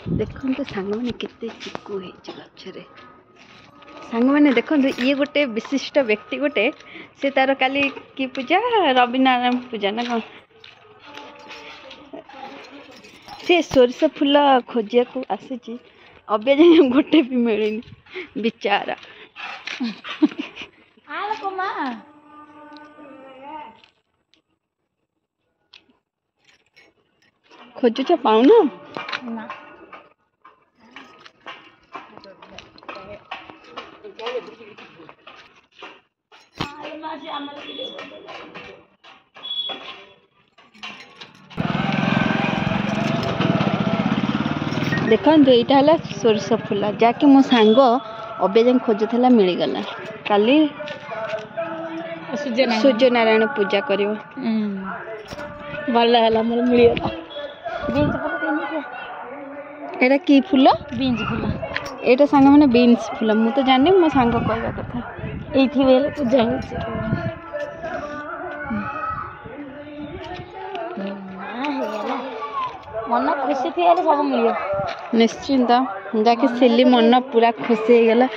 देखो सांग मैंने केते चिकू है गचरे सांग मैंने देखो ये गोटे विशिष्ट व्यक्ति गोटे से तार काली की पूजा रविनारायण पूजा ना कौन से सोरिष फूल खोजिया को आसी अबे जाए गोटे भी मिलनी बिचारा खोजुच पाऊन ना देखो यहाँ है सोरिष फूल जहाँकि मो सांग अबे जाए खोजुला मिलगला काली सूर्य नारायण पूजा कर भल है मोर मिलगला एटा की फूल बीन्स फूल एटा सांग मैंने बीन्स फूल मु तो जानी मो सांग कहवा कथा ये पूजा मन खुशी थी सब मिल निश्चिंत जाके सिली मन पूरा खुशी हो गला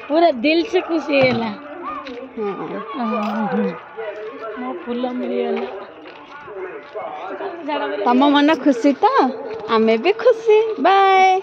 पूरा दिल से खुशी है मो फूल मिलगला तम मन खुशी तो आमे भी खुशी बाय।